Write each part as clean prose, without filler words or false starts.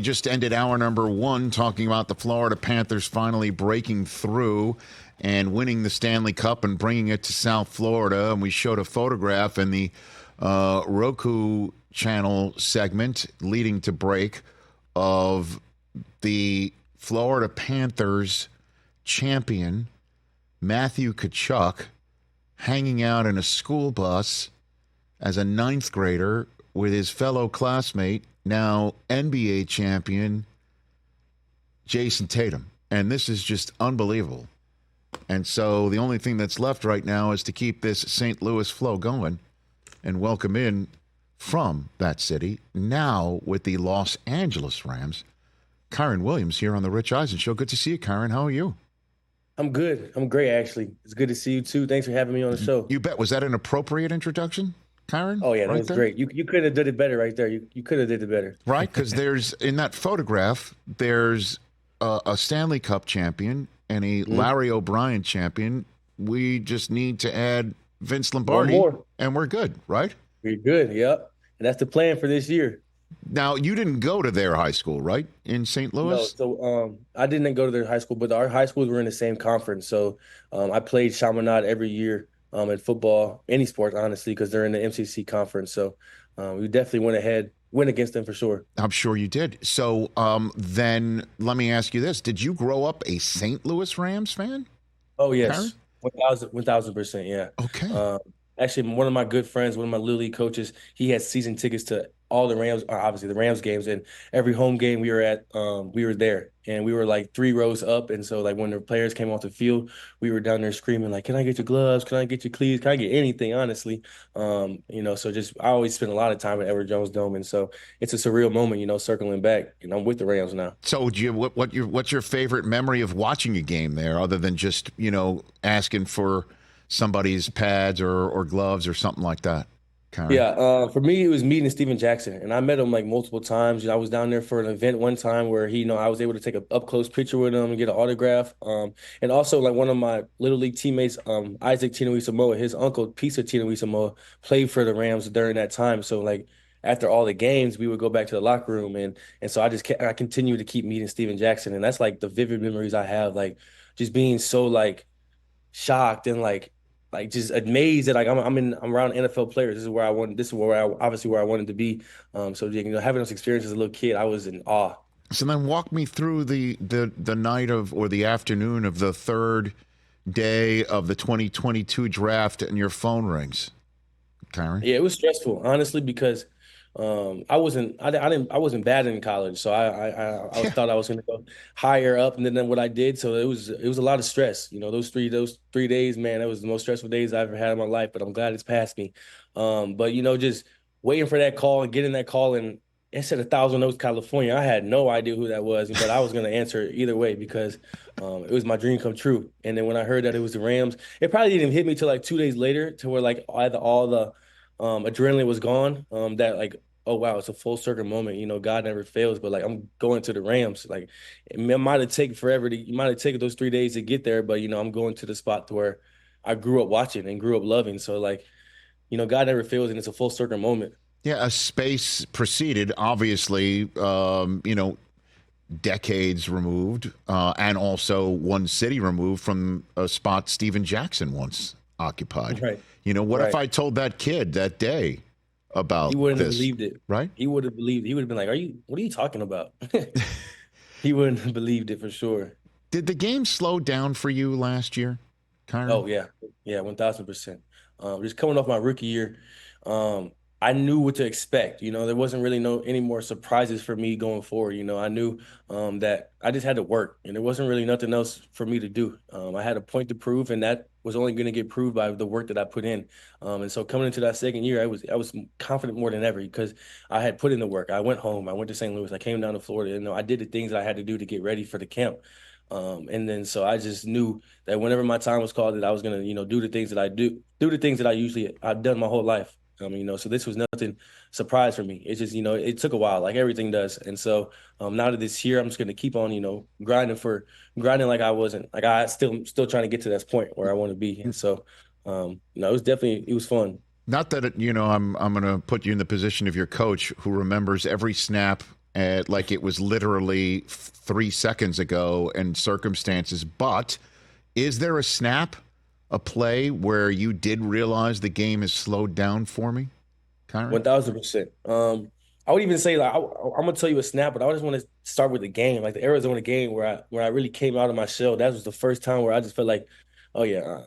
just ended hour number 1 talking about the Florida Panthers finally breaking through and winning the Stanley Cup and bringing it to South Florida. And we showed a photograph in the Roku channel segment leading to break of the Florida Panthers champion, Matthew Tkachuk, hanging out in a school bus as a 9th grader with his fellow classmate, now NBA champion, Jason Tatum. And this is just unbelievable. And so the only thing that's left right now is to keep this St. Louis flow going and welcome in from that city, now with the Los Angeles Rams, Kyren Williams here on the Rich Eisen Show. Good to see you, Kyren. How are you? I'm good. I'm great, actually. It's good to see you, too. Thanks for having me on the show. You bet. Was that an appropriate introduction, Kyren? Oh, yeah, that was great. You could have did it better right there. You could have did it better. Right, because there's, in that photograph, there's a Stanley Cup champion and a Larry O'Brien champion. We just need to add Vince Lombardi, and we're good, right? We're good, yep. And that's the plan for this year. Now, you didn't go to their high school, right, in St. Louis? No, so I didn't go to their high school, but our high schools were in the same conference. So I played Chaminade every year in football, any sport, honestly, because they're in the MCC conference. So we definitely went against them for sure. I'm sure you did. So then let me ask you this. Did you grow up a St. Louis Rams fan? Oh, yes. 1,000%, yeah. Okay. Actually, one of my good friends, one of my Little League coaches, he had season tickets to all the Rams, obviously the Rams games, and every home game we were there, and we were like 3 rows up, and so like when the players came off the field, we were down there screaming like, "Can I get your gloves? Can I get your cleats? Can I get anything?" Honestly, so I always spend a lot of time at Edward Jones Dome, and so it's a surreal moment, circling back, and I'm with the Rams now. So, what's your favorite memory of watching a game there, other than just asking for somebody's pads or gloves or something like that? Kyren? Yeah, for me, it was meeting Steven Jackson, and I met him like multiple times. I was down there for an event one time where I was able to take an up close picture with him and get an autograph. And also like one of my Little League teammates, Isaac Tinoisamoa, his uncle Pisa Tinoisamoa, played for the Rams during that time. So like after all the games, we would go back to the locker room, and so I continue to keep meeting Steven Jackson, and that's like the vivid memories I have, like just being so like shocked and like just amazed that like I'm around NFL players. This is where I wanted to be. So having those experiences as a little kid, I was in awe. So then walk me through the night of, or the afternoon of the 3rd day of the 2022 draft, and your phone rings, Kyren. Yeah, it was stressful, honestly, because I wasn't bad in college, so I thought I was going to go higher up, and then what I did, so it was a lot of stress. Those three days, man, that was the most stressful days I ever had in my life. But I'm glad it's past me. But just waiting for that call and getting that call, and it said 1,000 Oaks, California. I had no idea who that was, but I was going to answer either way because it was my dream come true. And then when I heard that it was the Rams, it probably didn't hit me till like 2 days later, to where like either all the adrenaline was gone. That like, oh wow, it's a full circle moment. God never fails. But like, I'm going to the Rams. Like, it might have taken forever. It might have taken those 3 days to get there. But I'm going to the spot to where I grew up watching and grew up loving. So like, God never fails, and it's a full circle moment. Yeah, a space preceded, obviously, decades removed, and also one city removed from a spot Steven Jackson once occupied. Right. What if I told that kid that day about this? He wouldn't have believed it. Right? He would have believed. He would have been like, what are you talking about? He wouldn't have believed it for sure. Did the game slow down for you last year, Kyren? Oh, yeah. Yeah, 1,000%. Just coming off my rookie year, I knew what to expect. There wasn't really any more surprises for me going forward. I knew that I just had to work, and there wasn't really nothing else for me to do. I had a point to prove, and that was only going to get proved by the work that I put in. And so coming into that second year, I was confident more than ever because I had put in the work. I went home. I went to St. Louis. I came down to Florida. I did the things that I had to do to get ready for the camp. And then so I just knew that whenever my time was called, that I was going to, do the things that I do the things that I've done my whole life. So this was nothing surprise for me. It's just, it took a while, like everything does. And so now that it's here, I'm just going to keep on, grinding like I wasn't, like I still trying to get to that point where I want to be. And so, it was fun. Not that I'm going to put you in the position of your coach who remembers every snap like it was literally 3 seconds ago and circumstances. But is there a snap, a play where you did realize the game has slowed down for me, Kyren? 1000%. I would even say like I'm gonna tell you a snap, but I just want to start with the game, like the Arizona game where I really came out of my shell. That was the first time where I just felt like, oh yeah,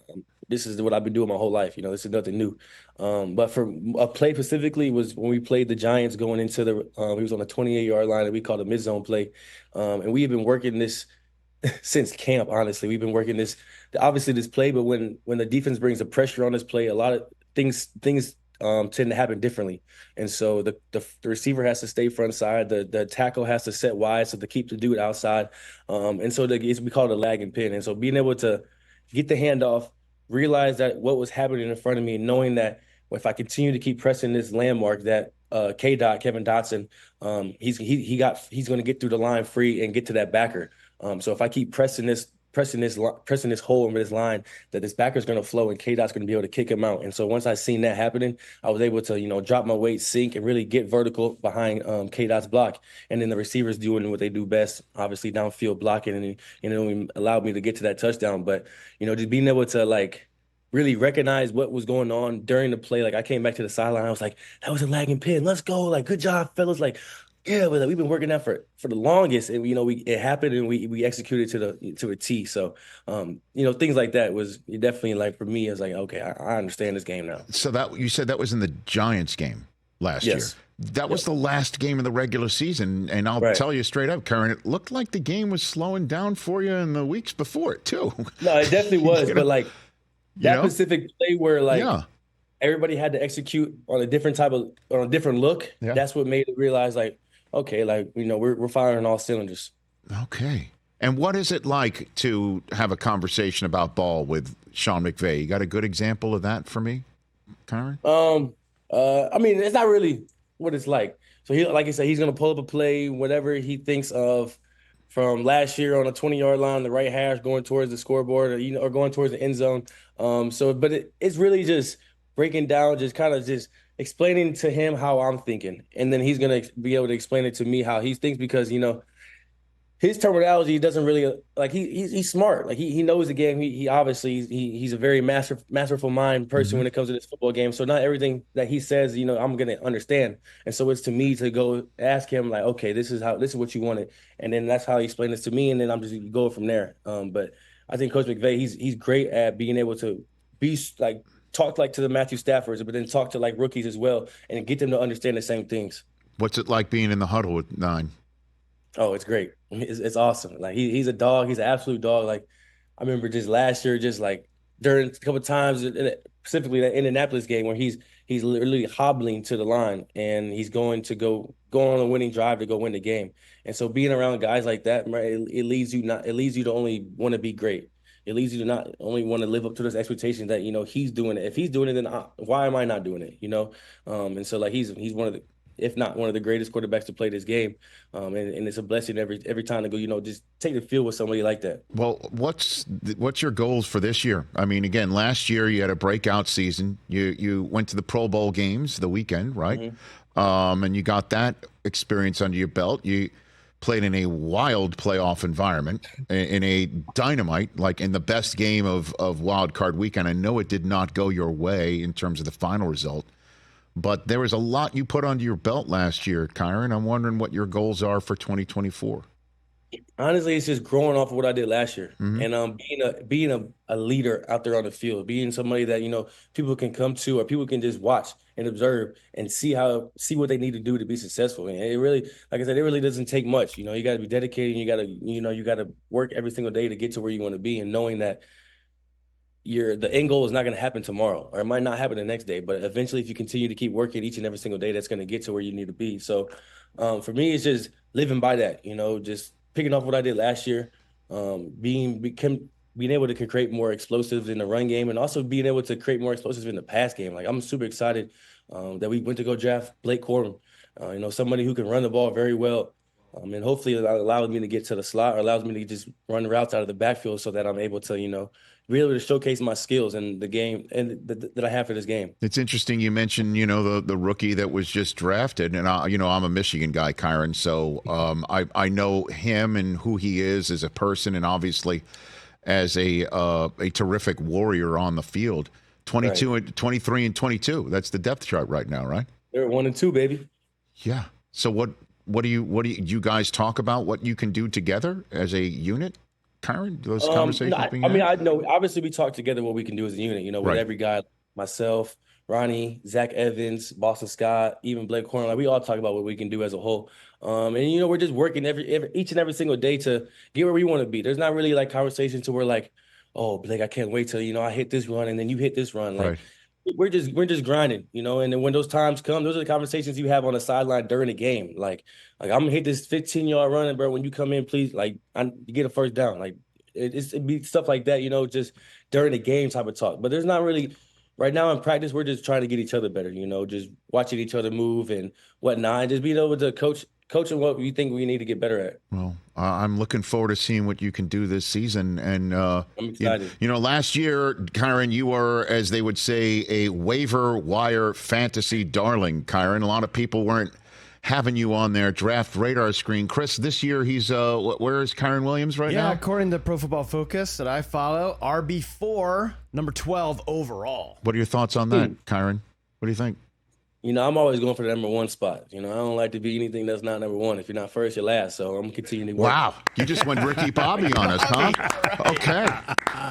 this is what I've been doing my whole life. This is nothing new. But for a play specifically was when we played the Giants going into the. He was on the 28-yard line and we called a mid zone play, and we have been working this since camp. Honestly, we've been working this obviously this play, but when the defense brings the pressure on this play, a lot of things tend to happen differently. And so the receiver has to stay front side, the tackle has to set wide so to keep the dude outside. And so we call it a lagging pin. And so being able to get the handoff, realize that what was happening in front of me, knowing that if I continue to keep pressing this landmark that Kevin Dotson, he's going to get through the line free and get to that backer. So if I keep pressing this hole in this line, that this backer is going to flow and K-Dot's going to be able to kick him out. And so once I seen that happening, I was able to, drop my weight, sink, and really get vertical behind K-Dot's block. And then the receivers doing what they do best, obviously downfield blocking, and it allowed me to get to that touchdown. But, just being able to like really recognize what was going on during the play. Like I came back to the sideline, I was like, that was a lagging pin. Let's go. Like, good job, fellas. Like, yeah, but we've been working that for the longest, and it happened, and we executed to a T. So, things like that was definitely like for me, it's like, okay, I understand this game now. So that you said that was in the Giants game last year. That was the last game of the regular season, and I'll tell you straight up, Kyren, it looked like the game was slowing down for you in the weeks before it too. No, it definitely was, but like that specific play where like everybody had to execute on a different look. Yeah. That's what made it realize like, okay, like, we're firing all cylinders. Okay. And what is it like to have a conversation about ball with Sean McVay? You got a good example of that for me, Kyren? I mean, it's not really what it's like. So like I said, he's going to pull up a play, whatever he thinks of from last year on a 20-yard line, the right hash going towards the scoreboard, or going towards the end zone. But it's really just breaking down, just kind of just explaining to him how I'm thinking. And then he's going to be able to explain it to me how he thinks, because, his terminology doesn't really like he's smart. Like he knows the game. He obviously he's a very masterful mind person when it comes to this football game. So not everything that he says, I'm gonna understand. And so it's to me to go ask him like, okay, this is what you wanted, and then that's how he explained this to me, and then I'm just going from there. But I think Coach McVay, he's great at being able to be like talk like to the Matthew Staffords, but then talk to like rookies as well, and get them to understand the same things. What's it like being in the huddle with Nine? Oh, it's great. It's awesome. Like he's a dog. He's an absolute dog. Like I remember just last year, just like during a couple of times, specifically that Indianapolis game where he's literally hobbling to the line and he's going on a winning drive to go win the game. And so being around guys like that, right, it leads you to only want to be great. It leads you to not only want to live up to those expectations that he's doing it. If he's doing it, then why am I not doing it? And so like he's one of the, if not one of the greatest quarterbacks to play this game. And it's a blessing every time to go, just take the field with somebody like that. Well, what's your goals for this year? I mean, again, last year you had a breakout season. You went to the Pro Bowl games the weekend, right? Mm-hmm. And you got that experience under your belt. You played in a wild playoff environment, in a dynamite, like in the best game of wild card weekend. I know it did not go your way in terms of the final result, but there was a lot you put under your belt last year, Kyren. I'm wondering what your goals are for 2024. Honestly, it's just growing off of what I did last year, and being a leader out there on the field, being somebody that people can come to, or people can just watch and observe and see what they need to do to be successful. And it really, like I said, it really doesn't take much. You got to be dedicated. And you got to work every single day to get to where you want to be, and knowing that the end goal is not going to happen tomorrow, or it might not happen the next day, but eventually if you continue to keep working each and every single day, that's going to get to where you need to be. So for me, it's just living by that, just picking off what I did last year, being able to create more explosives in the run game, and also being able to create more explosives in the pass game. Like I'm super excited that we went to go draft Blake Corum, somebody who can run the ball very well. And hopefully it allows me to get to the slot or allows me to just run routes out of the backfield so that I'm able to, be able to showcase my skills in the game and that I have for this game. It's interesting you mentioned, the rookie that was just drafted, and I'm a Michigan guy, Kyren, so I know him and who he is as a person, and obviously as a terrific warrior on the field. 22 and 23 and 22. That's the depth chart right now, right? They're 1 and 2, baby. Yeah. So what do you guys talk about what you can do together as a unit? Kyren, those conversations being had? I know obviously we talk together what we can do as a unit, with every guy, myself, Ronnie, Zach Evans, Boston Scott, even Blake Corum. Like, we all talk about what we can do as a whole. And we're just working each and every single day to get where we want to be. There's not really like conversations to where like, oh, Blake, I can't wait till, I hit this run and then you hit this run. Like we're just grinding, and then when those times come, those are the conversations you have on the sideline during the game. Like I'm gonna hit this 15-yard run, and bro, when you come in, please, you get a first down. Like it'd be stuff like that, just during the game type of talk. But there's not really right now in practice. We're just trying to get each other better, just watching each other move and whatnot, and just being able to coaching what we think we need to get better at. Well, I'm looking forward to seeing what you can do this season. And I'm excited. Last year, Kyren, you were, as they would say, a waiver wire fantasy darling, Kyren. A lot of people weren't having you on their draft radar screen. Chris, this year he's where is Kyren Williams now? Yeah, according to Pro Football Focus that I follow, RB4, number 12 overall. What are your thoughts on that, Kyren? What do you think? I'm always going for the number 1 spot. I don't like to be anything that's not number 1. If you're not first, you're last. So I'm going to continue to work. Wow. You just went Ricky Bobby on us, huh? Okay.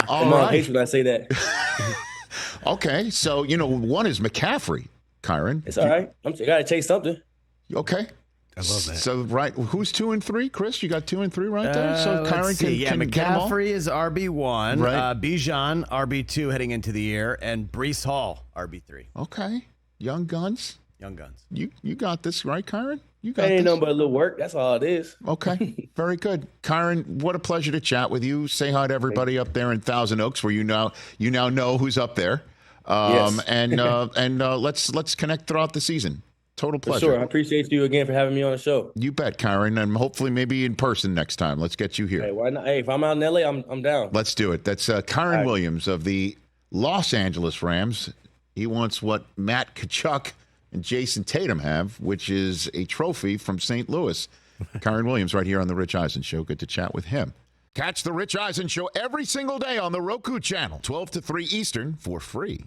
All right. right. Hates when I say that. Okay. So, 1 is McCaffrey, Kyren. It's all right. I got to chase something. Okay. I love that. So, right. Who's 2 and 3, Chris? You got 2 and 3 right there? So, Kyren can get them all? McCaffrey is RB1. Right. Bijan, RB2 heading into the year. And Breece Hall, RB3. Okay. Young guns. Young guns. You got this, right, Kyren? You got Ain't this. nothing but a little work. That's all it is. Okay. Very good. Kyren, what a pleasure to chat with you. Say hi to everybody up there in Thousand Oaks, where you now know who's up there. Yes. And let's connect throughout the season. Total pleasure. For sure. I appreciate you again for having me on the show. You bet, Kyren, and hopefully maybe in person next time. Let's get you here. Hey, why not? Hey, if I'm out in LA, I'm down. Let's do it. That's Kyren Williams of the Los Angeles Rams. He wants what Matt Tkachuk and Jason Tatum have, which is a trophy from St. Louis. Kyren Williams right here on The Rich Eisen Show. Good to chat with him. Catch The Rich Eisen Show every single day on the Roku channel, 12 to 3 Eastern, for free.